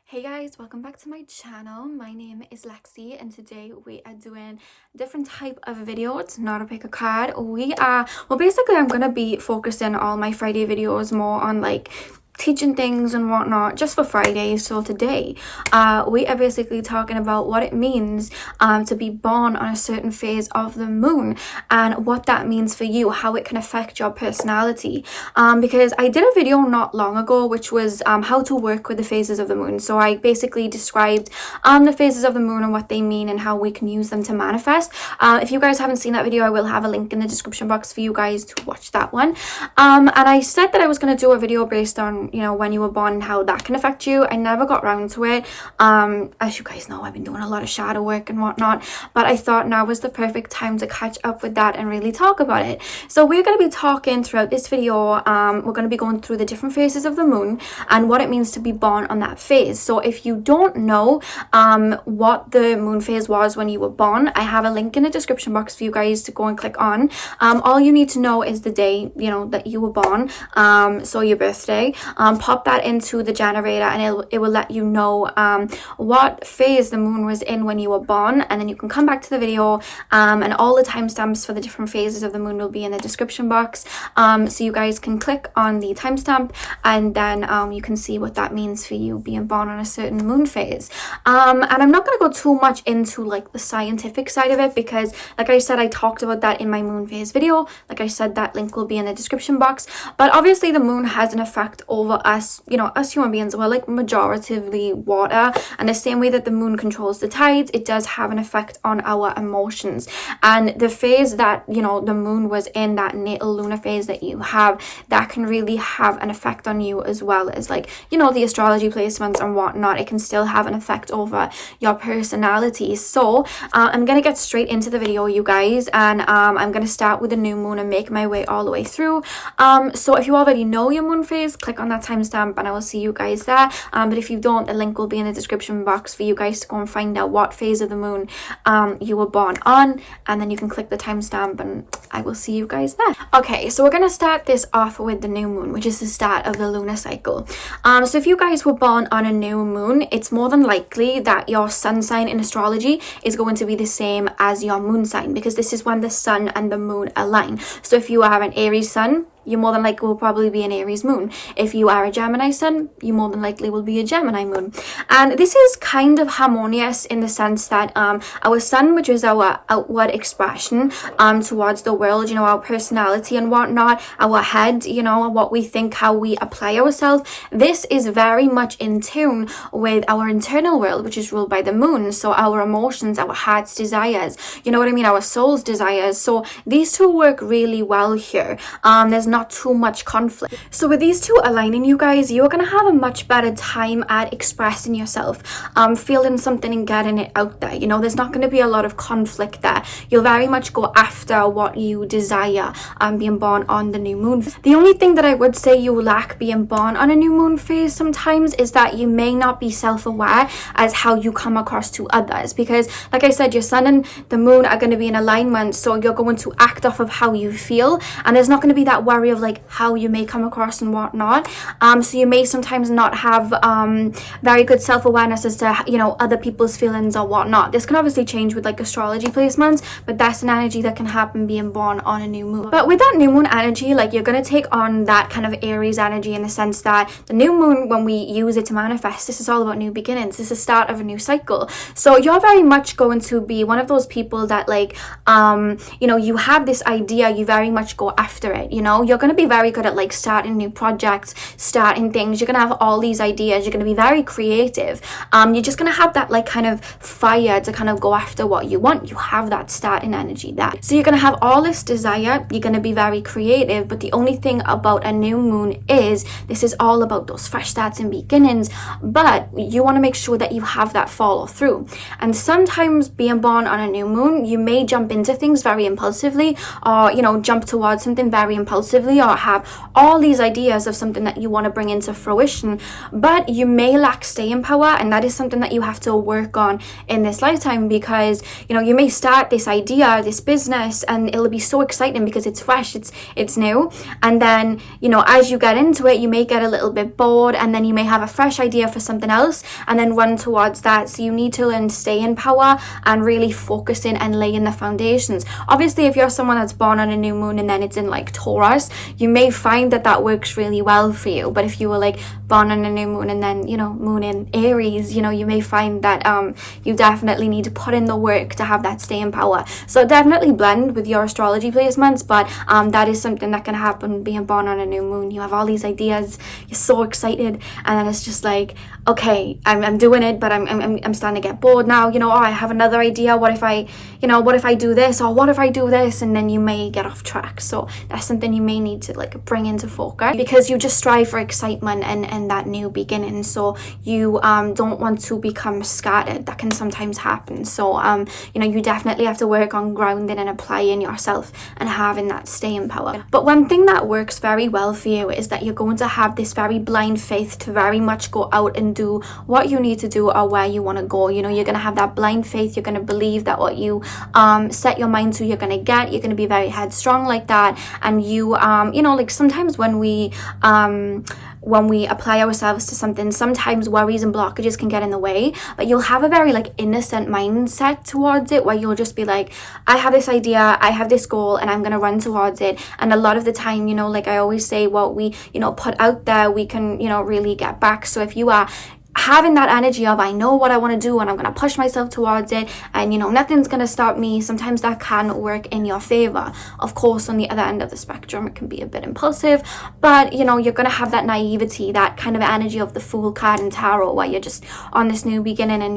Hey guys, welcome back to my channel. My name is Lexi and today we are doing a different type of video. It's not a pick a card. Basically I'm gonna be focusing all my Friday videos more on like teaching things and whatnot just for Friday. So today we are basically talking about what it means to be born on a certain phase of the moon and what that means for you, how it can affect your personality, because I did a video not long ago which was how to work with the phases of the moon. So I basically described the phases of the moon and what they mean and how we can use them to manifest. If you guys haven't seen that video, I will have a link in the description box for you guys to watch that one. And I said that I was going to do a video based on, you know, when you were born and how that can affect you. I never got around to it. As you guys know, I've been doing a lot of shadow work and whatnot, but I thought now was the perfect time to catch up with that and really talk about it. So we're going to be talking throughout this video. We're going to be going through the different phases of the moon and what it means to be born on that phase. So if you don't know what the moon phase was when you were born, I have a link in the description box for you guys to go and click on. All you need to know is the day, you know, that you were born, so your birthday. Pop that into the generator and it will let you know what phase the moon was in when you were born, and then you can come back to the video and all the timestamps for the different phases of the moon will be in the description box, so you guys can click on the timestamp and then you can see what that means for you being born on a certain moon phase. And I'm not going to go too much into like the scientific side of it because like I said, I talked about that in my moon phase video. Like I said, that link will be in the description box. But obviously the moon has an effect over us, you know, us human beings. We're like majoritively water, and the same way that the moon controls the tides, it does have an effect on our emotions. And the phase that, you know, the moon was in, that natal lunar phase that you have, that can really have an effect on you, as well as like, you know, the astrology placements and whatnot. It can still have an effect over your personality. So I'm gonna get straight into the video, you guys, and I'm gonna start with the new moon and make my way all the way through. So if you already know your moon phase, click on that timestamp and I will see you guys there. But if you don't, the link will be in the description box for you guys to go and find out what phase of the moon you were born on, and then you can click the timestamp and I will see you guys there. Okay, so we're gonna start this off with the new moon, which is the start of the lunar cycle. So if you guys were born on a new moon, it's more than likely that your sun sign in astrology is going to be the same as your moon sign, because this is when the sun and the moon align. So if you are an Aries sun, you more than likely will probably be an Aries moon. If you are a Gemini sun, you more than likely will be a Gemini moon. And this is kind of harmonious in the sense that our sun, which is our outward expression towards the world, you know, our personality and whatnot, our head, you know, what we think, how we apply ourselves, this is very much in tune with our internal world, which is ruled by the moon. So our emotions, our heart's desires, you know what I mean, our soul's desires. So these two work really well here. There's not too much conflict. So with these two aligning, you guys, you're gonna have a much better time at expressing yourself, feeling something and getting it out there. You know, there's not gonna be a lot of conflict there. You'll very much go after what you desire being born on the new moon. The only thing that I would say you lack being born on a new moon phase sometimes is that you may not be self-aware as how you come across to others, because like I said, your sun and the moon are going to be in alignment, so you're going to act off of how you feel, and there's not going to be that worry of like how you may come across and whatnot. So you may sometimes not have very good self-awareness as to, you know, other people's feelings or whatnot. This can obviously change with like astrology placements, but that's an energy that can happen being born on a new moon. But with that new moon energy, like you're going to take on that kind of Aries energy in the sense that the new moon, when we use it to manifest, this is all about new beginnings. This is the start of a new cycle. So you're very much going to be one of those people that like you know, you have this idea, you very much go after it. You know, you're going to be very good at like starting new projects, starting things. You're going to have all these ideas. You're going to be very creative. You're just going to have that like kind of fire to kind of go after what you want. You have that starting energy there. So you're going to have all this desire. You're going to be very creative. But the only thing about a new moon is this is all about those fresh starts and beginnings. But you want to make sure that you have that follow through. And sometimes being born on a new moon, you may jump into things very impulsively, or, you know, jump towards something very impulsively creatively or have all these ideas of something that you want to bring into fruition, but you may lack staying power, and that is something that you have to work on in this lifetime, because you may start this idea, this business, and it'll be so exciting because it's fresh, it's new, and then as you get into it, you may get a little bit bored, and then you may have a fresh idea for something else and then run towards that. So you need to learn staying power and really focusing and laying the foundations. Obviously, if you're someone that's born on a new moon and then it's in like Taurus, you may find that works really well for you. But if you were like born on a new moon and then moon in Aries, you may find that you definitely need to put in the work to have that staying power. So definitely blend with your astrology placements, but that is something that can happen being born on a new moon. You have all these ideas, you're so excited, and then it's just like, okay, I'm doing it, but I'm starting to get bored now. Oh, I have another idea. What if I do this, or what if I do this? And then you may get off track. So that's something you may need to like bring into focus, because you just strive for excitement and that new beginning. So you don't want to become scattered. That can sometimes happen. So you definitely have to work on grounding and applying yourself and having that staying power. But one thing that works very well for you is that you're going to have this very blind faith to very much go out and do what you need to do or where you want to go. You're going to have that blind faith. You're going to believe that what you set your mind to, you're going to get. You're going to be very headstrong like that. And you like sometimes when we apply ourselves to something, sometimes worries and blockages can get in the way, but you'll have a very like innocent mindset towards it, where you'll just be like, I have this idea, I have this goal, and I'm going to run towards it. And a lot of the time, like I always say, what we put out there, we can really get back. So if you are having that energy of, I know what I want to do and I'm going to push myself towards it, and nothing's going to stop me, sometimes that can work in your favor. Of course, on the other end of the spectrum, it can be a bit impulsive, but you're going to have that naivety, that kind of energy of the Fool card in tarot, where you're just on this new beginning, and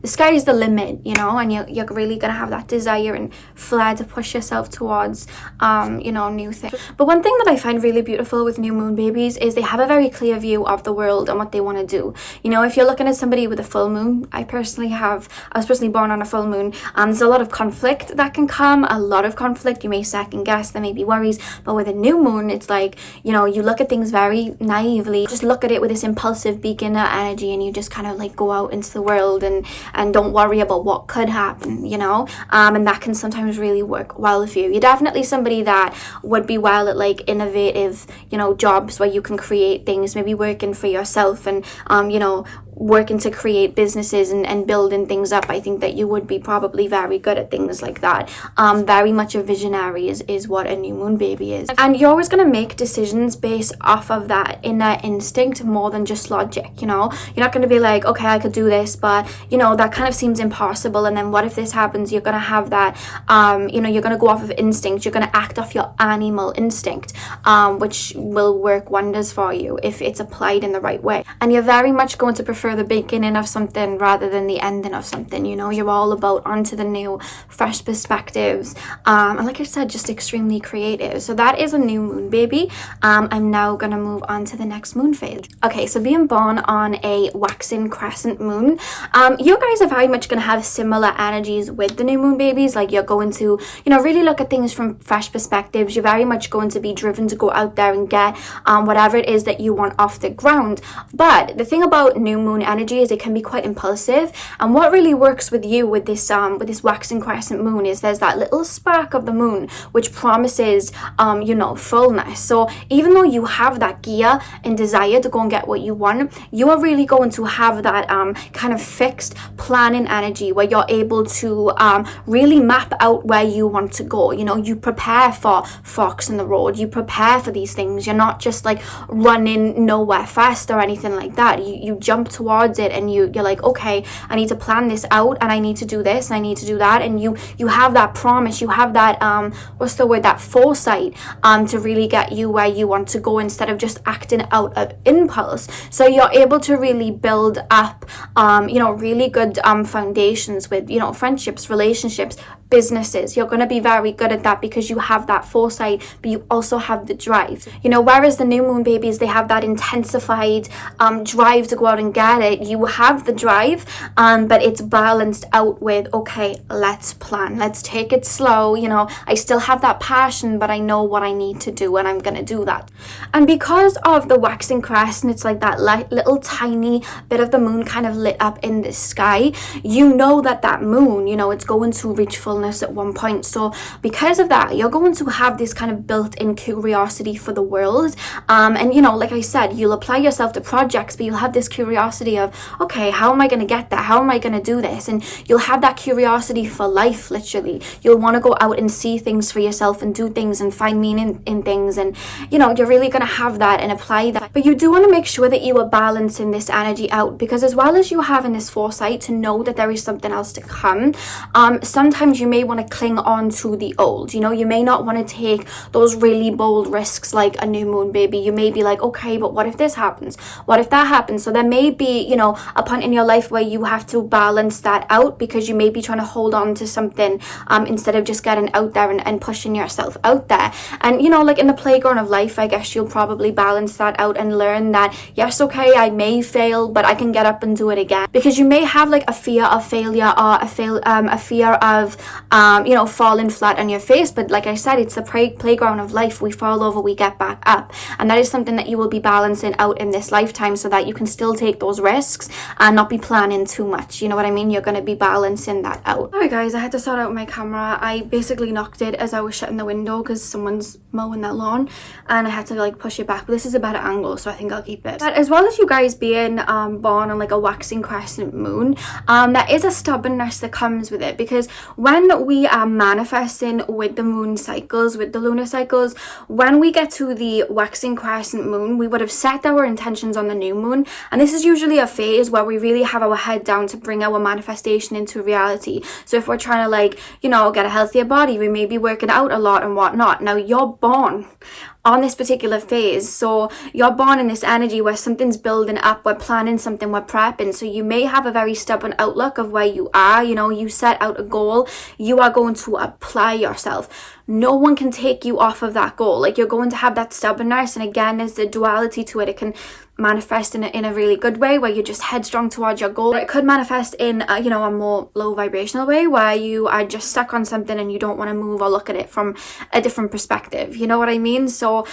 the sky is the limit, and you're really going to have that desire and flair to push yourself towards new things. But one thing that I find really beautiful with new moon babies is they have a very clear view of the world and what they want to do. If you're looking at somebody with a full moon, I was personally born on a full moon, there's a lot of conflict that can come, a lot of conflict. You may second guess, there may be worries, but with a new moon, it's like, you look at things very naively, just look at it with this impulsive beginner energy, and you just kind of like go out into the world and don't worry about what could happen, and that can sometimes really work well for you. You're definitely somebody that would be well at like innovative, jobs where you can create things, maybe working for yourself and working to create businesses and building things up. I think that you would be probably very good at things like that. Very much a visionary is what a new moon baby is. And you're always going to make decisions based off of that inner instinct more than just logic, You're not going to be like, okay, I could do this, but, that kind of seems impossible. And then what if this happens? You're going to have that, you're going to go off of instinct. You're going to act off your animal instinct, which will work wonders for you if it's applied in the right way. And you're very much going to prefer the beginning of something rather than the ending of something. You're all about onto the new, fresh perspectives, and like I said, just extremely creative. So that is a new moon baby. I'm now gonna move on to the next moon phase. Okay, so being born on a waxing crescent moon, you guys are very much gonna have similar energies with the new moon babies. Like you're going to really look at things from fresh perspectives. You're very much going to be driven to go out there and get whatever it is that you want off the ground. But the thing about new moon energy is it can be quite impulsive, and what really works with you with this waxing crescent moon is there's that little spark of the moon which promises fullness. So even though you have that gear and desire to go and get what you want, you are really going to have that kind of fixed planning energy where you're able to really map out where you want to go. You prepare for forks in the road, you prepare for these things. You're not just like running nowhere fast or anything like that. You jump towards it, and you're like, okay, I need to plan this out, and I need to do this, and I need to do that, and you have that promise, you have that that foresight to really get you where you want to go, instead of just acting out of impulse. So you're able to really build up really good foundations with friendships, relationships, businesses. You're going to be very good at that because you have that foresight, but you also have the drive. You know, whereas the new moon babies, they have that intensified drive to go out and get it. You have the drive, but it's balanced out with, okay, let's plan, let's take it slow. You know, I still have that passion, but I know what I need to do, and I'm gonna do that. And because of the waxing crescent, it's like that little tiny bit of the moon kind of lit up in the sky. You know that moon, you know, it's going to reach fullness at one point. So because of that, you're going to have this kind of built-in curiosity for the world. And you know, like I said, you'll apply yourself to projects, but you'll have this curiosity of, okay, how am I going to get that? How am I going to do this? And you'll have that curiosity for life, literally. You'll want to go out and see things for yourself and do things and find meaning in things. And, you know, you're really going to have that and apply that. But you do want to make sure that you are balancing this energy out, because as well as you having this foresight to know that there is something else to come, sometimes you may want to cling on to the old. You know, you may not want to take those really bold risks like a new moon baby. You may be like, okay, but what if this happens? What if that happens? So there may be, you know, a point in your life where you have to balance that out, because you may be trying to hold on to something instead of just getting out there and pushing yourself out there. And, you know, like in the playground of life, I guess you'll probably balance that out and learn that, yes, okay, I may fail, but I can get up and do it again. Because you may have like a fear of failure or a fear of, you know, falling flat on your face. But like I said, it's the playground of life. We fall over, we get back up. And that is something that you will be balancing out in this lifetime, so that you can still take those risks and not be planning too much. You know what I mean? You're going to be balancing that out. Alright guys, I had to sort out my camera. I basically knocked it as I was shutting the window because someone's mowing their lawn, and I had to like push it back. But this is a better angle, so I think I'll keep it. But as well as you guys being born on like a waxing crescent moon, there is a stubbornness that comes with it, because when we are manifesting with the moon cycles, with the lunar cycles, when we get to the waxing crescent moon, we would have set our intentions on the new moon, and this is usually a phase where we really have our head down to bring our manifestation into reality. So if we're trying to, like, you know, get a healthier body, we may be working out a lot and whatnot. Now you're born on this particular phase, so you're born in this energy where something's building up, we're planning something, we're prepping. So you may have a very stubborn outlook of where you are. You know, you set out a goal, you are going to apply yourself. No one can take you off of that goal. Like, you're going to have that stubbornness, and again, there's the duality to it. It can manifest in a really good way where you're just headstrong towards your goal. Or it could manifest in you know, a more low vibrational way where you are just stuck on something and you don't want to move or look at it from a different perspective. You know what I mean? So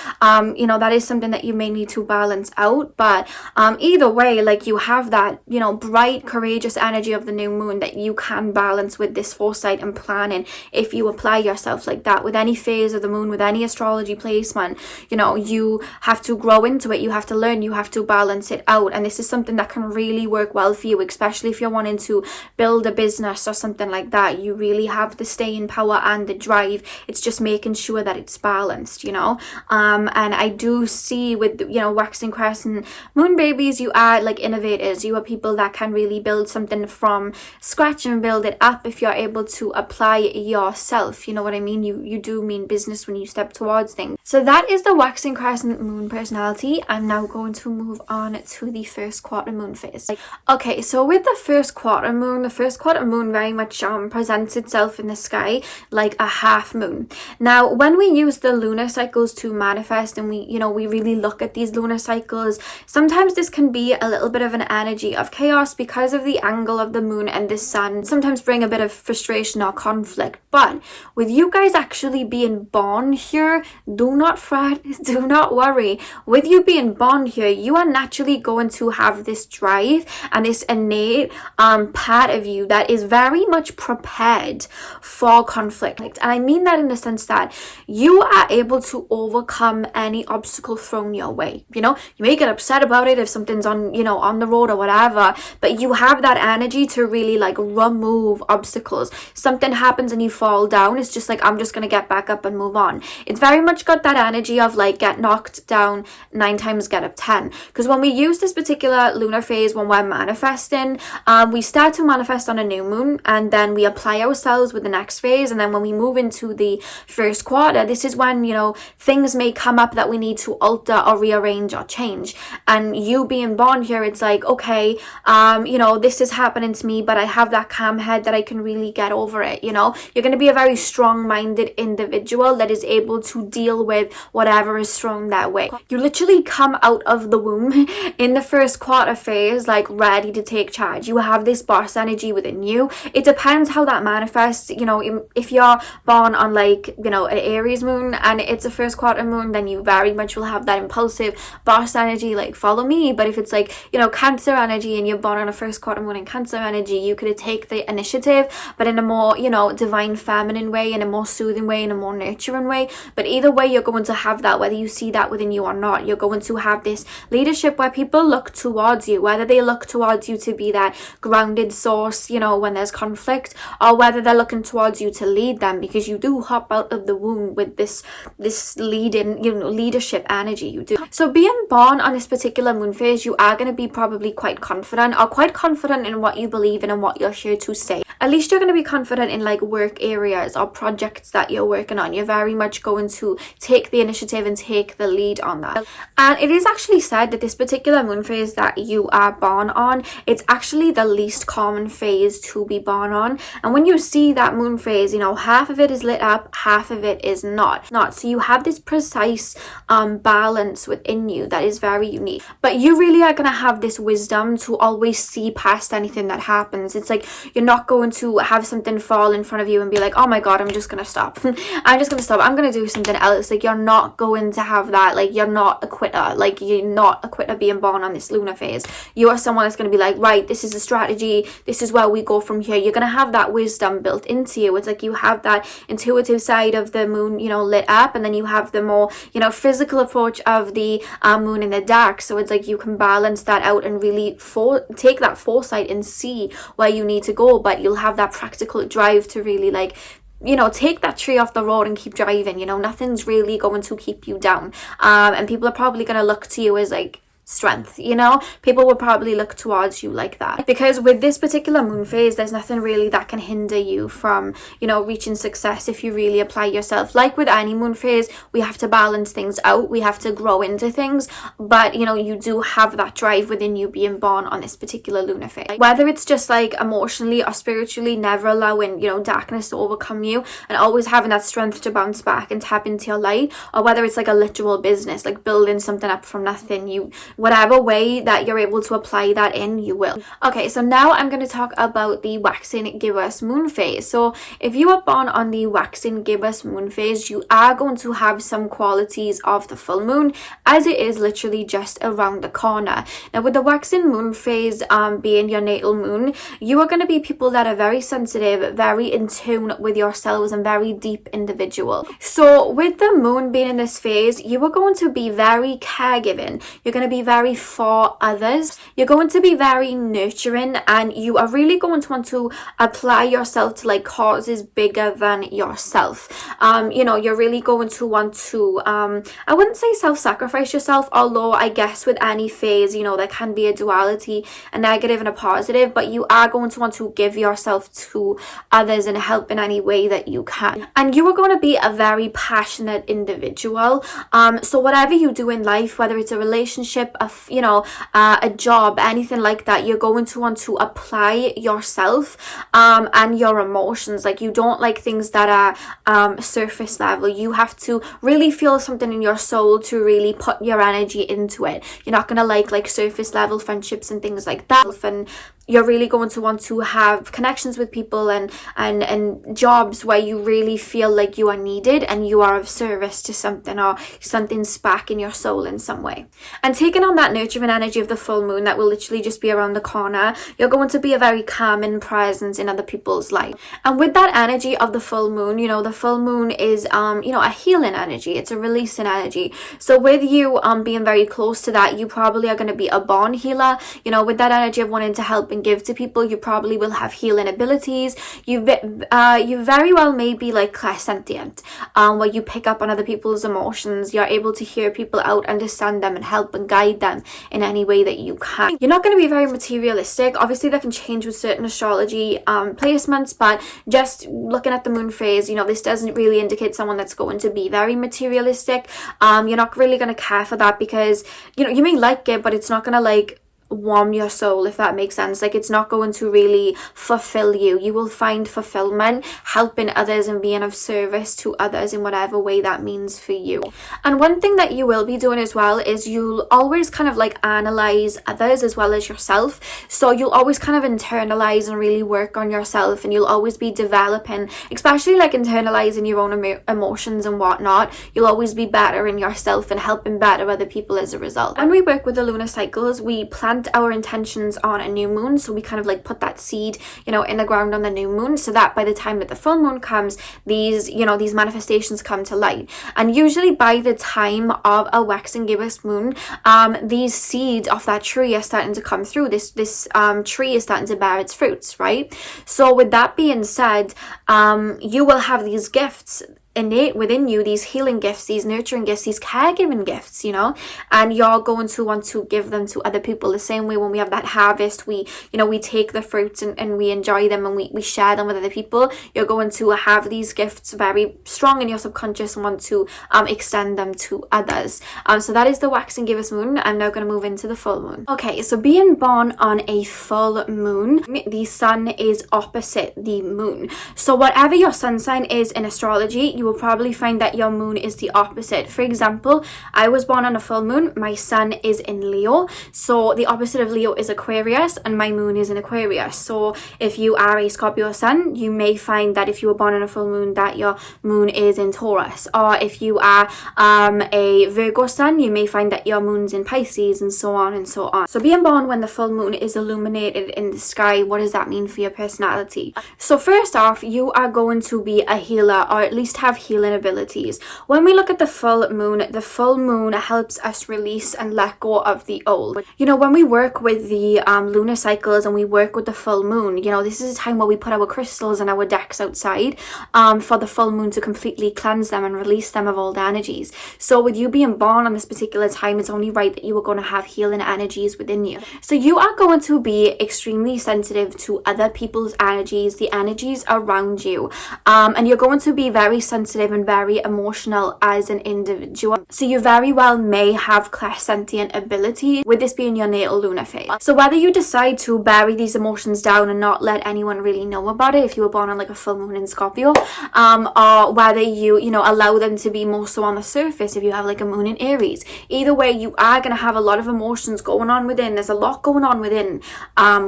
you know, that is something that you may need to balance out. But either way, like, you have that, you know, bright, courageous energy of the new moon that you can balance with this foresight and planning if you apply yourself like that. With any phase of the moon, with any astrology placement, you know, you have to grow into it, you have to learn, you have to balance it out. And this is something that can really work well for you, especially if you're wanting to build a business or something like that. You really have the staying power and the drive. It's just making sure that it's balanced, you know. And I do see with, you know, waxing crescent moon babies, you are like innovators. You are people that can really build something from scratch and build it up if you're able to apply yourself. You know what I mean? You do mean business when you step towards things. So that is the waxing crescent moon personality. I'm now going to move on to the first quarter moon phase. Okay, so with the first quarter moon very much presents itself in the sky like a half moon. Now, when we use the lunar cycles to manifest, and we really look at these lunar cycles, sometimes this can be a little bit of an energy of chaos because of the angle of the moon and the sun. Sometimes bring a bit of frustration or conflict. But with you guys actually being born here, do not fret, do not worry. With you being born here, you are naturally going to have this drive and this innate part of you that is very much prepared for conflict. And I mean that in the sense that you are able to overcome any obstacle thrown your way. You know, you may get upset about it if something's on the road or whatever, but you have that energy to really like remove obstacles. Something happens and you fall down, it's just like, I'm just gonna get back up and move on. It's very much got that energy of like get knocked down 9 times, get up 10. Because when we use this particular lunar phase, when we're manifesting, we start to manifest on a new moon, and then we apply ourselves with the next phase. And then when we move into the first quarter, this is when, you know, things may come up that we need to alter or rearrange or change. And you being born here, it's like, okay, you know, this is happening to me, but I have that calm head that I can really get over it. You know, you're going to be a very strong-minded individual that is able to deal with whatever is thrown that way. You literally come out of the womb in the first quarter phase like ready to take charge. You have this boss energy within you. It depends how that manifests. You know, if you're born on like, you know, an Aries moon and it's a first quarter moon, then you very much will have that impulsive boss energy, like follow me. But if it's like, you know, Cancer energy and you're born on a first quarter moon in Cancer energy, you could take the initiative, but in a more, you know, divine feminine way, in a more soothing way, in a more nurturing way. But either way, you're going to have that, whether you see that within you or not. You're going to have this leadership where people look towards you, whether they look towards you to be that grounded source, you know, when there's conflict, or whether they're looking towards you to lead them, because you do hop out of the womb with this leading, you know, leadership energy. You do. So being born on this particular moon phase, you are going to be probably quite confident in what you believe in and what you're here to say. At least you're going to be confident in like work areas or projects that you're working on. You're very much going to take the initiative and take the lead on that. And it is actually said that this particular moon phase that you are born on, it's actually the least common phase to be born on. And when you see that moon phase, you know, half of it is lit up, half of it is not. So you have this precise balance within you that is very unique. But you really are going to have this wisdom to always see past anything that happens. It's like you're not going to have something fall in front of you and be like, oh my god, I'm just going to stop. I'm going to do something else. Like, you're not going to have that. Like, you're not a quitter. Like, you're not a quitter being born on this lunar phase. You are someone that's going to be like, right, this is a strategy. This is where we go from here. You're going to have that wisdom built into you. It's like you have that intuitive side of the moon, you know, lit up, and then you have the more, you know, physical approach of the moon in the dark. So it's like you can balance that out and really take that foresight and see where you need to go, but you'll have that practical drive to really, like, you know, take that tree off the road and keep driving. You know, nothing's really going to keep you down, and people are probably going to look to you as like strength. You know, people will probably look towards you like that, because with this particular moon phase, there's nothing really that can hinder you from, you know, reaching success if you really apply yourself. Like with any moon phase, we have to balance things out, we have to grow into things, but you know, you do have that drive within you being born on this particular lunar phase. Whether it's just like emotionally or spiritually, never allowing, you know, darkness to overcome you and always having that strength to bounce back and tap into your light, or whether it's like a literal business, like building something up from nothing, whatever way that you're able to apply that in, you will. Okay, so now I'm going to talk about the waxing gibbous moon phase. So if you are born on the waxing gibbous moon phase, you are going to have some qualities of the full moon, as it is literally just around the corner. Now with the waxing moon phase being your natal moon, you are going to be people that are very sensitive, very in tune with yourselves, and very deep individual. So with the moon being in this phase, you are going to be very caregiving. You're going to be very for others. You're going to be very nurturing, and you are really going to want to apply yourself to like causes bigger than yourself. You know, you're really going to want to I wouldn't say self-sacrifice yourself, although I guess with any phase, you know, there can be a duality, a negative and a positive, but you are going to want to give yourself to others and help in any way that you can. And you are going to be a very passionate individual. So whatever you do in life, whether it's a relationship, a job, anything like that, you're going to want to apply yourself and your emotions. Like, you don't like things that are surface level. You have to really feel something in your soul to really put your energy into it. You're not going to like surface level friendships and things like that. And you're really going to want to have connections with people and jobs where you really feel like you are needed and you are of service to something, or something's sparking your soul in some way. And taking on that nurturing energy of the full moon that will literally just be around the corner, you're going to be a very calming presence in other people's life. And with that energy of the full moon, you know, the full moon is a healing energy. It's a releasing energy. So with you being very close to that, you probably are going to be a born healer, you know, with that energy of wanting to help and give to people. You probably will have healing abilities. You very well may be like clairsentient, where you pick up on other people's emotions. You're able to hear people out, understand them, and help and guide them in any way that you can. You're not going to be very materialistic. Obviously that can change with certain astrology placements, but just looking at the moon phase, you know, this doesn't really indicate someone that's going to be very materialistic. You're not really going to care for that, because, you know, you may like it, but it's not going to like warm your soul, if that makes sense. Like, it's not going to really fulfill you. You will find fulfillment helping others and being of service to others in whatever way that means for you. And one thing that you will be doing as well is you'll always kind of like analyze others as well as yourself. So you'll always kind of internalize and really work on yourself, and you'll always be developing, especially like internalizing your own emotions and whatnot. You'll always be better in yourself and helping better other people as a result. When we work with the lunar cycles, we plant our intentions on a new moon, so we kind of like put that seed, you know, in the ground on the new moon, so that by the time that the full moon comes, these, you know, these manifestations come to light. And usually by the time of a waxing gibbous moon, these seeds of that tree are starting to come through. This tree is starting to bear its fruits, right? So with that being said, you will have these gifts innate within you, these healing gifts, these nurturing gifts, these caregiving gifts, you know, and you're going to want to give them to other people. The same way when we have that harvest, we, you know, we take the fruits and we enjoy them, and we share them with other people. You're going to have these gifts very strong in your subconscious and want to extend them to others. So that is the waxing gibbous moon. I'm now going to move into the full moon. Okay, so being born on a full moon, the sun is opposite the moon. So whatever your sun sign is in astrology, you will probably find that your moon is the opposite. For example, I was born on a full moon. My sun is in Leo, so the opposite of Leo is Aquarius, and my moon is in Aquarius. So if you are a Scorpio sun, you may find that if you were born on a full moon, that your moon is in Taurus. Or if you are a Virgo sun, you may find that your moon's in Pisces, and so on and so on. So being born when the full moon is illuminated in the sky, what does that mean for your personality? So first off, you are going to be a healer, or at least have healing abilities. When we look at the full moon helps us release and let go of the old. You know, when we work with the lunar cycles and we work with the full moon, you know, this is a time where we put our crystals and our decks outside for the full moon to completely cleanse them and release them of old energies. So with you being born on this particular time, it's only right that you are going to have healing energies within you. So you are going to be extremely sensitive to other people's energies, the energies around you, and you're going to be very sensitive and very emotional as an individual. So you very well may have clairsentient ability, with this being your natal lunar phase. So whether you decide to bury these emotions down and not let anyone really know about it, if you were born on like a full moon in Scorpio, or whether you know, allow them to be more so on the surface if you have like a moon in Aries, either way, you are going to have a lot of emotions going on within. There's a lot going on within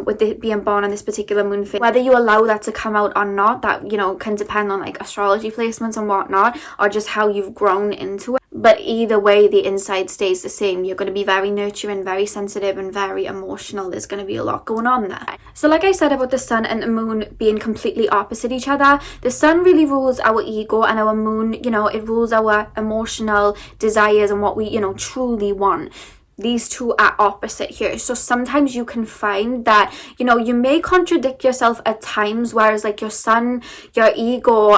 with it being born on this particular moon phase. Whether you allow that to come out or not, that, you know, can depend on like astrology placements and whatnot, or just how you've grown into it. But either way, the inside stays the same. You're going to be very nurturing, very sensitive, and very emotional. There's going to be a lot going on there. So like I said about the sun and the moon being completely opposite each other, the sun really rules our ego, and our moon, you know, it rules our emotional desires and what we, you know, truly want. These two are opposite here. So sometimes you can find that, you know, you may contradict yourself at times, whereas like your sun, your ego,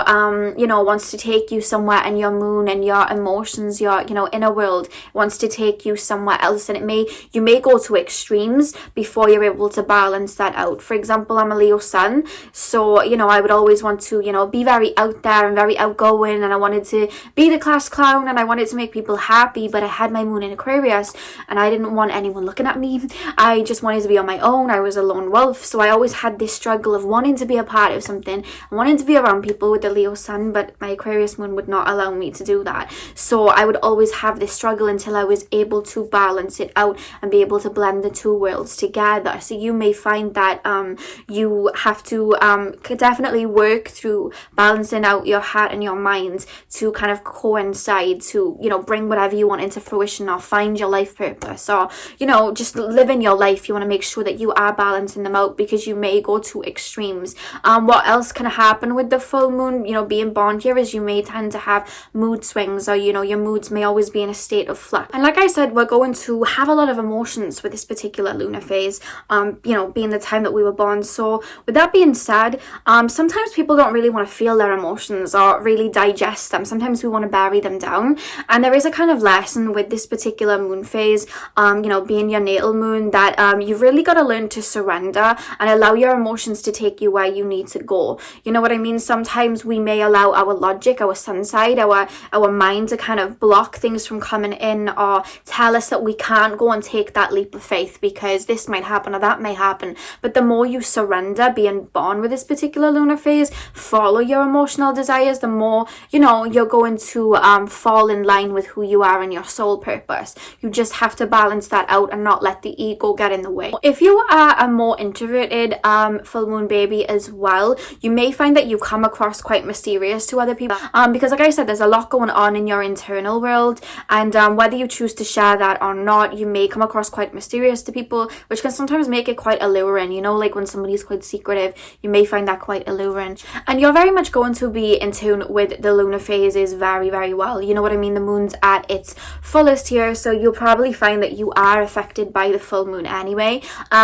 you know, wants to take you somewhere, and your moon and your emotions, your, you know, inner world wants to take you somewhere else. And you may go to extremes before you're able to balance that out. For example, I'm a Leo sun, so, you know, I would always want to, you know, be very out there and very outgoing, and I wanted to be the class clown, and I wanted to make people happy, but I had my moon in Aquarius, and I didn't want anyone looking at me. I just wanted to be on my own. I was a lone wolf, so I always had this struggle of wanting to be a part of something, wanting to be around people with the Leo sun, but my Aquarius moon would not allow me to do that. So I would always have this struggle until I was able to balance it out and be able to blend the two worlds together. So you may find that you have to definitely work through balancing out your heart and your mind to kind of coincide, to, you know, bring whatever you want into fruition or find your life purpose purpose, or, you know, just living your life. You want to make sure that you are balancing them out, because you may go to extremes. What else can happen with the full moon, you know, being born here, is you may tend to have mood swings, or, you know, your moods may always be in a state of flux. And like I said, we're going to have a lot of emotions with this particular lunar phase, you know, being the time that we were born. So with that being said, sometimes people don't really want to feel their emotions or really digest them. Sometimes we want to bury them down, and there is a kind of lesson with this particular moon phase, you know, being your natal moon, that you've really got to learn to surrender and allow your emotions to take you where you need to go. You know what I mean? Sometimes we may allow our logic, our sun side, our mind to kind of block things from coming in, or tell us that we can't go and take that leap of faith because this might happen or that may happen. But the more you surrender, being born with this particular lunar phase, follow your emotional desires, the more, you know, you're going to fall in line with who you are and your soul purpose. You just have to balance that out and not let the ego get in the way. If you are a more introverted full moon baby as well, you may find that you come across quite mysterious to other people, because like I said, there's a lot going on in your internal world, and whether you choose to share that or not, you may come across quite mysterious to people, which can sometimes make it quite alluring. You know, like when somebody's quite secretive, you may find that quite alluring, and you're very much going to be in tune with the lunar phases very, very well. You know what I mean? The moon's at its fullest here, so you'll probably find that you are affected by the full moon anyway.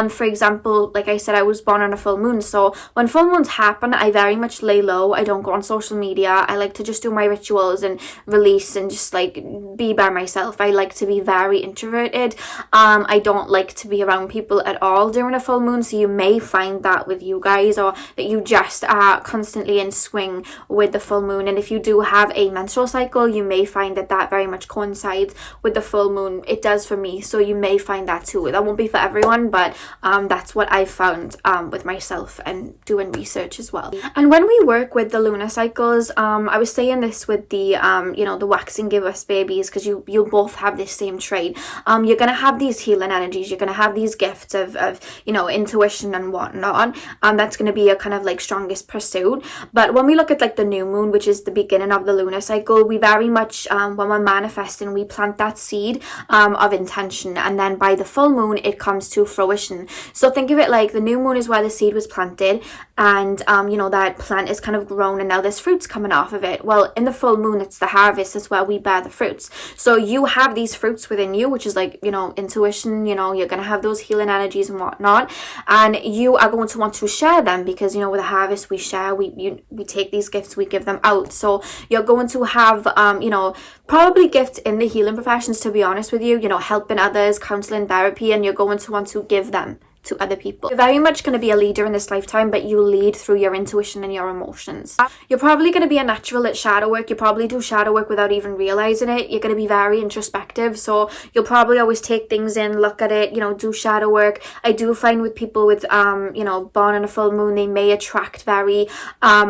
For example, like I said, I was born on a full moon, so when full moons happen, I very much lay low. I don't go on social media. I like to just do my rituals and release and just like be by myself. I like to be very introverted. I don't like to be around people at all during a full moon, so you may find that with you guys, or that you just are constantly in swing with the full moon. And if you do have a menstrual cycle, you may find that that very much coincides with the full moon. It does for me, so you may find that too. That won't be for everyone, but that's what I've found with myself and doing research as well. And when we work with the lunar cycles, I was saying this with the you know, the waxing gibbous babies, because you'll both have this same trait. You're gonna have these healing energies, you're gonna have these gifts of you know, intuition and whatnot. That's gonna be your kind of like strongest pursuit. But when we look at like the new moon, which is the beginning of the lunar cycle, we very much when we're manifesting, we plant that seed of intention, and then by the full moon it comes to fruition. So think of it like the new moon is where the seed was planted, and you know, that plant is kind of grown and now there's fruits coming off of it. Well, in the full moon, it's the harvest. It's where we bear the fruits. So you have these fruits within you, which is like, you know, intuition. You know, you're gonna have those healing energies and whatnot, and you are going to want to share them, because, you know, with a harvest we share, we take these gifts, we give them out. So you're going to have you know, probably gifts in the healing professions, to be honest with you, you know, helping others, counseling, therapy, and you're going to want to give them to other people. You're very much going to be a leader in this lifetime, but you lead through your intuition and your emotions. You're probably going to be a natural at shadow work. You probably do shadow work without even realizing it. You're going to be very introspective, so you'll probably always take things in, look at it, you know, do shadow work. I do find with people with you know, born on a full moon, they may attract very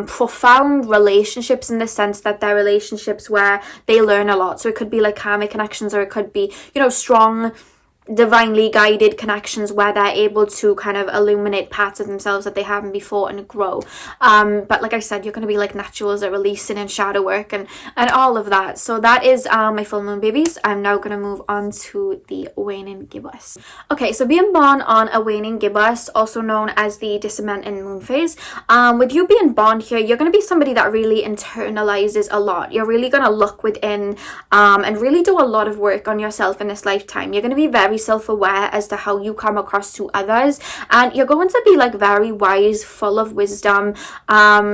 profound relationships, in the sense that they're relationships where they learn a lot. So it could be like karmic connections, or it could be, you know, strong divinely guided connections where they're able to kind of illuminate parts of themselves that they haven't before and grow. But like I said, you're going to be like naturals at releasing and shadow work and all of that. So that is my full moon babies. I'm now going to move on to the waning gibbous. Okay, so being born on a waning gibbous, also known as the disseminating moon phase, with you being born here, you're going to be somebody that really internalizes a lot. You're really going to look within and really do a lot of work on yourself in this lifetime. You're going to be very self-aware as to how you come across to others, and you're going to be like very wise, full of wisdom,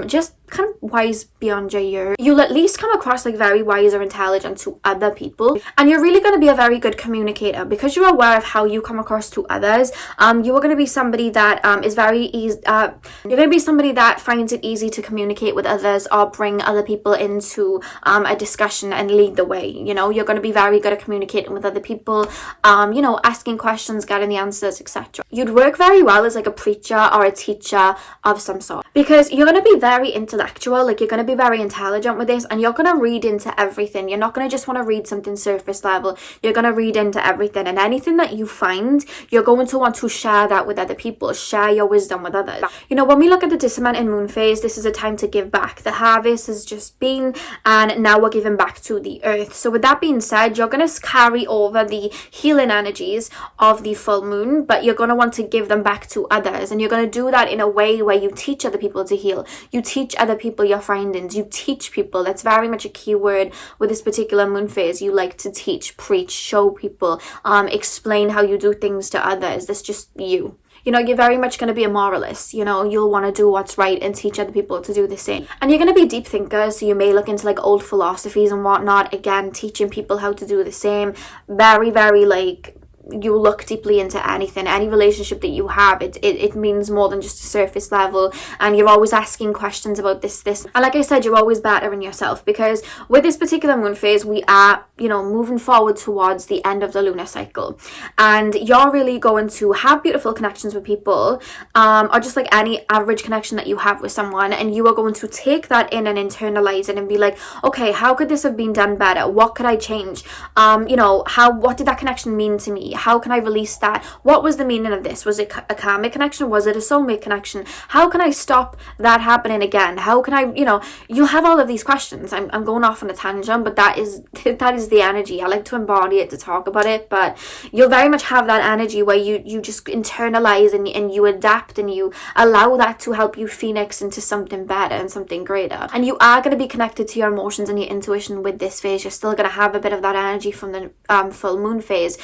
just kind of wise beyond your years. You'll at least come across like very wise or intelligent to other people, and you're really going to be a very good communicator because you're aware of how you come across to others. You are going to be somebody that is very easy. You're going to be somebody that finds it easy to communicate with others or bring other people into a discussion and lead the way. You know, you're going to be very good at communicating with other people, you know, asking questions, getting the answers, etc. You'd work very well as like a preacher or a teacher of some sort, because you're going to be very intellectual. intellectual, like you're going to be very intelligent with this, and you're going to read into everything. You're not going to just want to read something surface level. You're going to read into everything, and anything that you find, you're going to want to share that with other people, share your wisdom with others. You know, when we look at the disseminating moon phase, this is a time to give back. The harvest has just been, and now we're giving back to the earth. So with that being said, you're going to carry over the healing energies of the full moon, but you're going to want to give them back to others, and you're going to do that in a way where you teach other people to heal. You teach other people your findings. You teach people. That's very much a key word with this particular moon phase. You like to teach, preach, show people, explain how you do things to others. That's just you. You know, you're very much going to be a moralist. You know, you'll want to do what's right and teach other people to do the same. And you're going to be deep thinkers, so you may look into like old philosophies and whatnot. Again, teaching people how to do the same. Very, very like, you look deeply into anything, any relationship that you have. It means more than just a surface level, and you're always asking questions about this, and like I said, you're always bettering yourself, because with this particular moon phase, we are, you know, moving forward towards the end of the lunar cycle, and you're really going to have beautiful connections with people, or just like any average connection that you have with someone, and you are going to take that in and internalize it and be like, okay, how could this have been done better? What could I change? You know, what did that connection mean to me? How can I release that? What was the meaning of this? Was it a karmic connection? Was it a soulmate connection? How can I stop that happening again? How can I, you know, you'll have all of these questions. I'm going off on a tangent, but that is the energy. I like to embody it, to talk about it, but you'll very much have that energy where you just internalize and you adapt, and you allow that to help you phoenix into something better and something greater. And you are going to be connected to your emotions and your intuition with this phase. You're still going to have a bit of that energy from the full moon phase.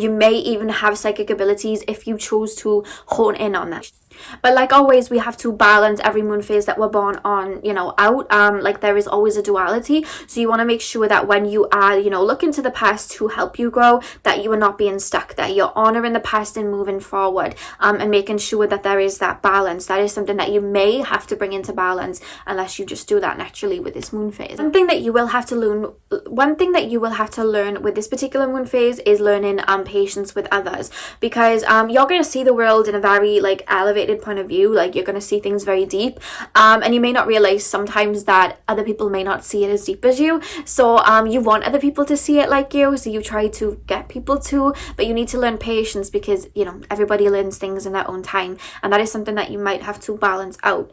You may even have psychic abilities if you choose to hone in on that. But like always, we have to balance every moon phase that we're born on, you know, out. Like there is always a duality. So you want to make sure that when you are, you know, looking to the past to help you grow, that you are not being stuck, that you're honoring the past and moving forward, and making sure that there is that balance. That is something that you may have to bring into balance unless you just do that naturally with this moon phase. One thing that you will have to learn with this particular moon phase is learning patience with others, because you're going to see the world in a very like elevated point of view. Like you're going to see things very deep, and you may not realize sometimes that other people may not see it as deep as you. So you want other people to see it like you, so you try to get people to, but you need to learn patience, because you know everybody learns things in their own time, and that is something that you might have to balance out.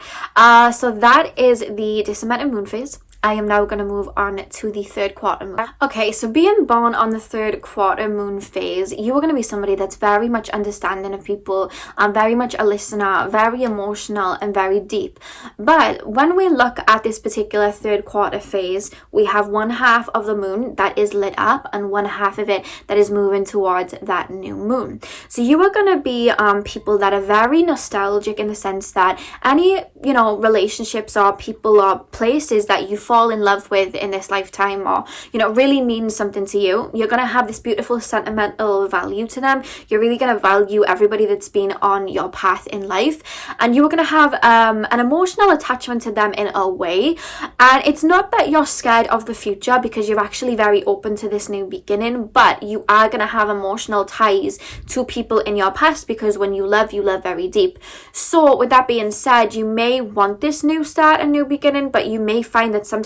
So that is the disseminating moon phase. I am now going to move on to the third quarter moon. Okay, so being born on the third quarter moon phase, you are going to be somebody that's very much understanding of people, very much a listener, very emotional and very deep. But when we look at this particular third quarter phase, we have one half of the moon that is lit up and one half of it that is moving towards that new moon. So you are going to be people that are very nostalgic, in the sense that any, you know, relationships or people or places that you fall in love with in this lifetime, or you know, really means something to you. You're going to have this beautiful sentimental value to them. You're really going to value everybody that's been on your path in life, and you're going to have an emotional attachment to them in a way. And it's not that you're scared of the future, because you're actually very open to this new beginning, but you are going to have emotional ties to people in your past, because when you love very deep. So with that being said, you may want this new start, a new beginning, but you may find that sometimes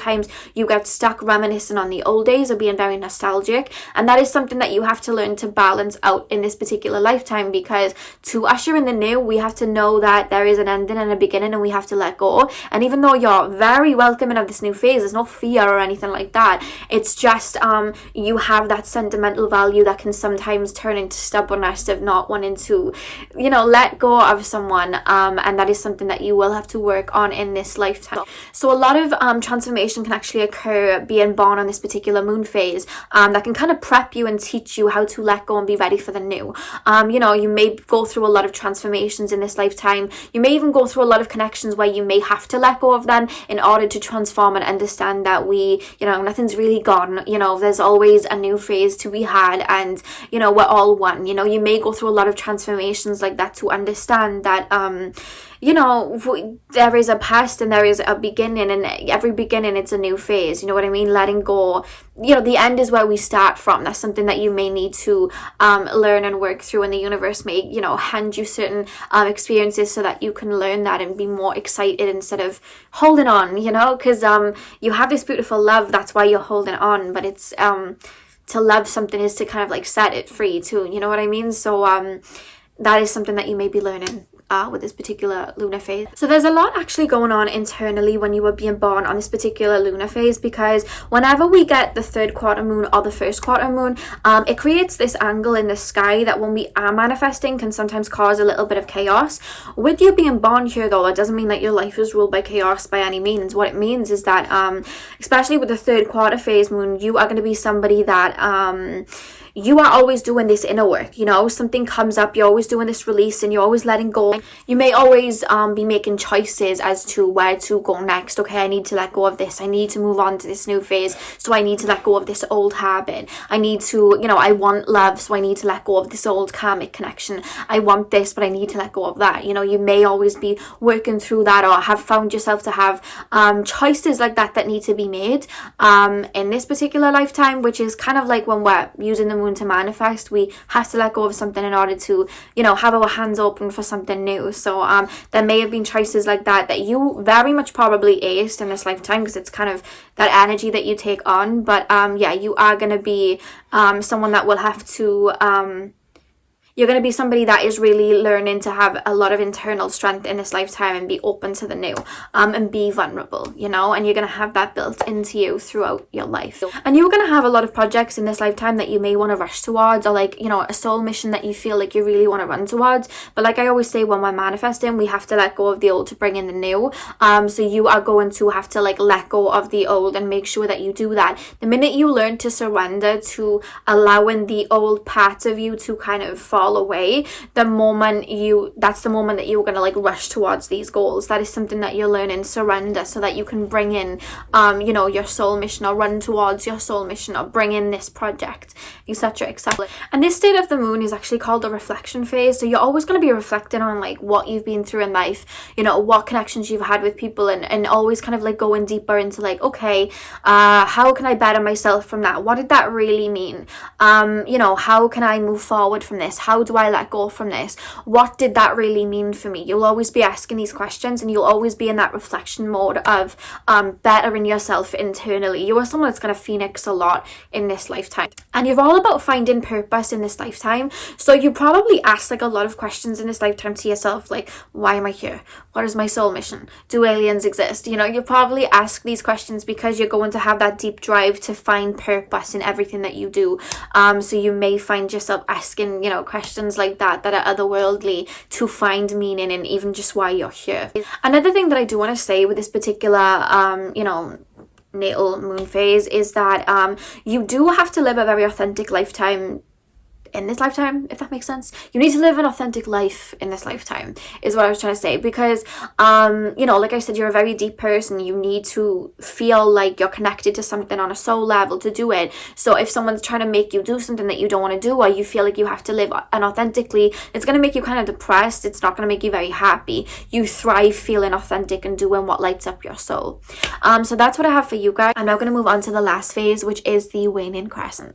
you get stuck reminiscing on the old days or being very nostalgic, and that is something that you have to learn to balance out in this particular lifetime, because to usher in the new, we have to know that there is an ending and a beginning, and we have to let go. And even though you're very welcoming of this new phase, there's no fear or anything like that. It's just you have that sentimental value that can sometimes turn into stubbornness of not wanting to, you know, let go of someone, and that is something that you will have to work on in this lifetime. So a lot of transformation can actually occur being born on this particular moon phase, that can kind of prep you and teach you how to let go and be ready for the new. You know, you may go through a lot of transformations in this lifetime. You may even go through a lot of connections where you may have to let go of them in order to transform and understand that nothing's really gone. You know, there's always a new phase to be had, and you know, we're all one. You know, you may go through a lot of transformations like that to understand that you know, there is a past and there is a beginning, and every beginning it's a new phase, you know what I mean? Letting go, you know, the end is where we start from. That's something that you may need to learn and work through, and the universe may, you know, hand you certain experiences so that you can learn that and be more excited instead of holding on, you know, because you have this beautiful love, that's why you're holding on, but it's to love something is to kind of like set it free too, you know what I mean? So that is something that you may be learning with this particular lunar phase. So there's a lot actually going on internally when you were being born on this particular lunar phase, because whenever we get the third quarter moon or the first quarter moon, it creates this angle in the sky that when we are manifesting can sometimes cause a little bit of chaos. With you being born here though, that doesn't mean that your life is ruled by chaos by any means. What it means is that especially with the third quarter phase moon, you are going to be somebody that you are always doing this inner work, you know, something comes up, you're always doing this release and you're always letting go. You may always be making choices as to where to go next. Okay, I need to let go of this, I need to move on to this new phase, so I need to let go of this old habit. I need to, you know, I want love, so I need to let go of this old karmic connection. I want this, but I need to let go of that. You know, you may always be working through that, or have found yourself to have choices like that need to be made in this particular lifetime, which is kind of like when we're using the moon to manifest, we have to let go of something in order to, you know, have our hands open for something new. So there may have been choices like that you very much probably aced in this lifetime, because it's kind of that energy that you take on. But yeah, you are going to be someone that will have to you're going to be somebody that is really learning to have a lot of internal strength in this lifetime and be open to the new and be vulnerable, you know, and you're going to have that built into you throughout your life. And you're going to have a lot of projects in this lifetime that you may want to rush towards, or like, you know, a soul mission that you feel like you really want to run towards. But like I always say, when we're manifesting, we have to let go of the old to bring in the new. So you are going to have to like let go of the old and make sure that you do that. The minute you learn to surrender to allowing the old parts of you to kind of fall away, that's the moment that you're going to like rush towards these goals. That is something that you're learning, surrender, so that you can bring in you know, your soul mission, or run towards your soul mission, or bring in this project, etc, etc. And this state of the moon is actually called the reflection phase. So you're always going to be reflecting on like what you've been through in life, you know, what connections you've had with people, and always kind of like going deeper into like, okay, how can I better myself from that? What did that really mean? You know, how can I move forward from this? How do I let go from this? What did that really mean for me? You'll always be asking these questions, and you'll always be in that reflection mode of bettering yourself internally. You are someone that's going to phoenix a lot in this lifetime, and you're all about finding purpose in this lifetime. So you probably ask like a lot of questions in this lifetime to yourself, like, why am I here? What is my soul mission? Do aliens exist? You know, you probably ask these questions because you're going to have that deep drive to find purpose in everything that you do. So you may find yourself asking, you know, questions like that are otherworldly, to find meaning in even just why you're here. Another thing that I do want to say with this particular you know, natal moon phase is that you do have to live a very authentic lifetime in this lifetime, if that makes sense. You need to live an authentic life in this lifetime, is what I was trying to say, because you know, like I said, you're a very deep person. You need to feel like you're connected to something on a soul level to do it. So if someone's trying to make you do something that you don't want to do, or you feel like you have to live unauthentically, it's going to make you kind of depressed. It's not going to make you very happy. You thrive feeling authentic and doing what lights up your soul. So that's what I have for you guys. I'm now going to move on to the last phase, which is the waning crescent.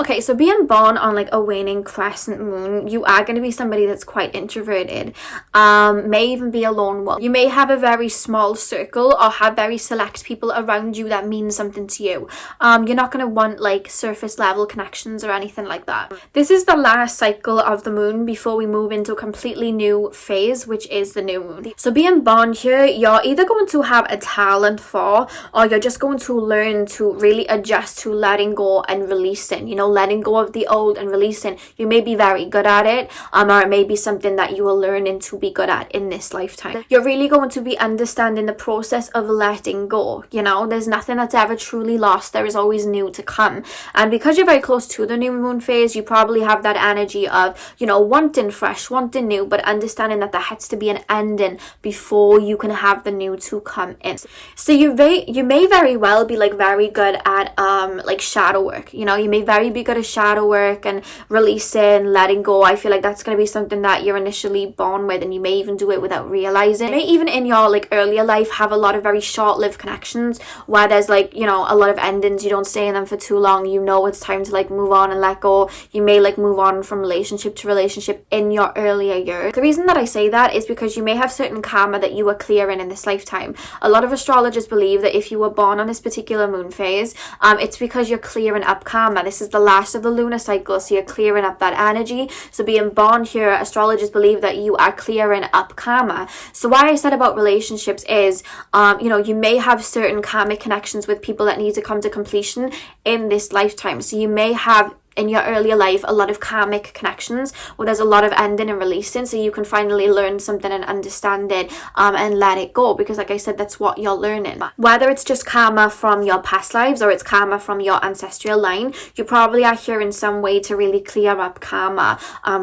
Okay, so being born on like a waning crescent moon, you are going to be somebody that's quite introverted, may even be a lone wolf. You may have a very small circle, or have very select people around you that mean something to you. You're not going to want like surface level connections or anything like that. This is the last cycle of the moon before we move into a completely new phase, which is the new moon. So being born here, you're either going to have a talent for, or you're just going to learn to really adjust to letting go and releasing, you know, letting go of the old and releasing. You may be very good at it, or it may be something that you will learn to be good at in this lifetime. You're really going to be understanding the process of letting go. You know, there's nothing that's ever truly lost. There is always new to come. And because you're very close to the new moon phase, you probably have that energy of, you know, wanting fresh, wanting new, but understanding that there has to be an ending before you can have the new to come in. So you may very well be like very good at like shadow work. You know, you may very be good at shadow work and then releasing, letting go. I feel like that's going to be something that you're initially born with, and you may even do it without realizing. You may even in your like earlier life have a lot of very short-lived connections where there's like, you know, a lot of endings. You don't stay in them for too long. You know it's time to like move on and let go. You may like move on from relationship to relationship in your earlier years. The reason that I say that is because you may have certain karma that you are clearing in this lifetime. A lot of astrologers believe that if you were born on this particular moon phase, it's because you're clearing up karma. This is the last of the lunar cycle, so you're clearing up that energy. So being born here, astrologers believe that you are clearing up karma. So why I said about relationships is, you know, you may have certain karmic connections with people that need to come to completion in this lifetime. So you may have in your earlier life a lot of karmic connections where there's a lot of ending and releasing, so you can finally learn something and understand it and let it go, because like I said, that's what you're learning. Whether it's just karma from your past lives or it's karma from your ancestral line, you probably are here in some way to really clear up karma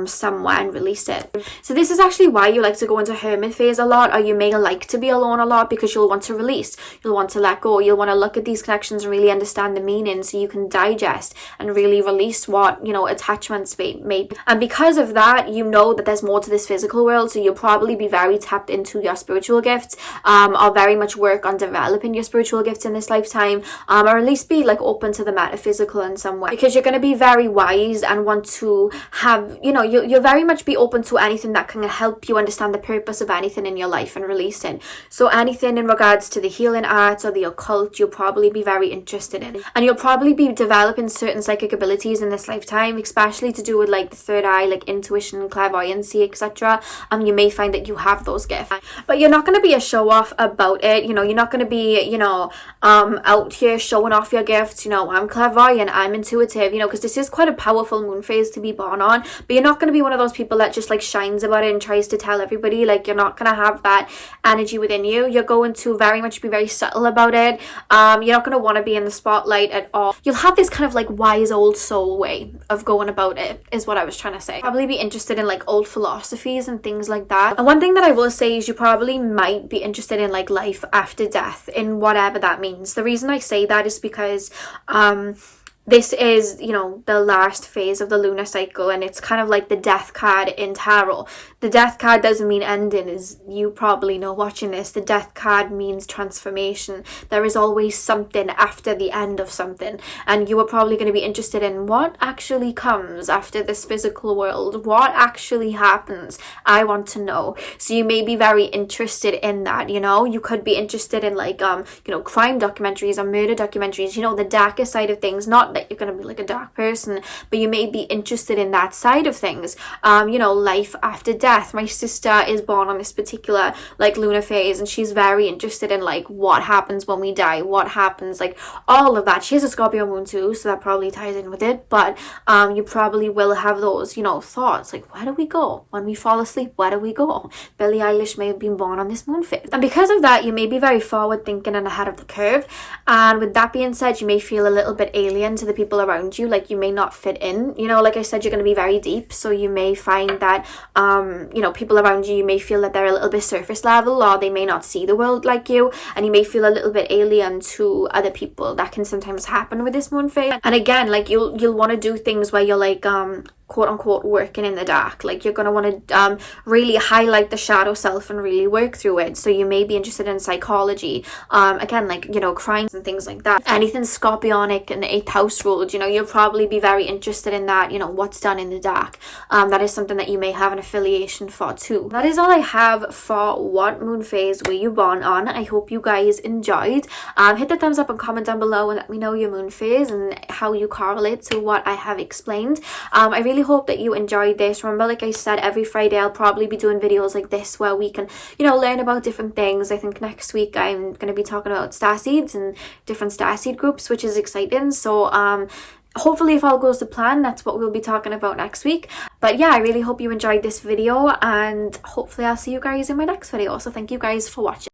somewhere and release it. So this is actually why you like to go into hermit phase a lot, or you may like to be alone a lot, because you'll want to release, you'll want to let go, you'll want to look at these connections and really understand the meaning, so you can digest and really release what, you know, attachments may be. And because of that, you know that there's more to this physical world, so you'll probably be very tapped into your spiritual gifts, or very much work on developing your spiritual gifts in this lifetime, or at least be like open to the metaphysical in some way, because you're going to be very wise and want to have, you know, you'll very much be open to anything that can help you understand the purpose of anything in your life and releasing. So anything in regards to the healing arts or the occult, you'll probably be very interested in, and you'll probably be developing certain psychic abilities in this lifetime, especially to do with like the third eye, like intuition, clairvoyancy, etc. You may find that you have those gifts, but you're not going to be a show off about it. You know, you're not going to be, you know, out here showing off your gifts. You know, I'm clairvoyant, I'm intuitive, you know, because this is quite a powerful moon phase to be born on, but you're not going to be one of those people that just like shines about it and tries to tell everybody. Like, you're not going to have that energy within you. You're going to very much be very subtle about it. You're not going to want to be in the spotlight at all. You'll have this kind of like wise old soul way of going about it, is what I was trying to say. Probably be interested in like old philosophies and things like that. And one thing that I will say is you probably might be interested in like life after death, in whatever that means. The reason I say that is because this is, you know, the last phase of the lunar cycle, and it's kind of like the death card in tarot. The death card doesn't mean ending, as you probably know watching this. The death card means transformation. There is always something after the end of something, and you are probably going to be interested in what actually comes after this physical world. What actually happens? I want to know. So you may be very interested in that, you know. You could be interested in like, you know, crime documentaries or murder documentaries, you know, the darker side of things. Not that you're going to be like a dark person, but you may be interested in that side of things. You know, life after death. My sister is born on this particular like lunar phase, and she's very interested in like what happens when we die, what happens, like all of that. She has a Scorpio moon too, so that probably ties in with it. But you probably will have those, you know, thoughts like, where do we go when we fall asleep? Where do we go? Billie Eilish may have been born on this moon phase, and because of that, you may be very forward thinking and ahead of the curve. And with that being said, you may feel a little bit alien to the people around you. Like, you may not fit in, you know. Like I said, you're going to be very deep, so you may find that you know, people around you may feel that they're a little bit surface level, or they may not see the world like you, and you may feel a little bit alien to other people. That can sometimes happen with this moon phase. And again, like, you'll want to do things where you're like quote unquote working in the dark. Like, you're going to want to really highlight the shadow self and really work through it. So you may be interested in psychology, again, like, you know, crimes and things like that. Anything scorpionic and the 8th house ruled, you know, you'll probably be very interested in that, you know, what's done in the dark. That is something that you may have an affiliation for too. That is all I have for what moon phase were you born on. I hope you guys enjoyed. Hit the thumbs up and comment down below and let me know your moon phase and how you correlate to what I have explained. I really hope that you enjoyed this. Remember, like I said, every Friday I'll probably be doing videos like this where we can, you know, learn about different things. I think next week I'm going to be talking about starseeds and different starseed groups, which is exciting. So hopefully, if all goes to plan, that's what we'll be talking about next week. But yeah, I really hope you enjoyed this video, and hopefully I'll see you guys in my next video. So thank you guys for watching.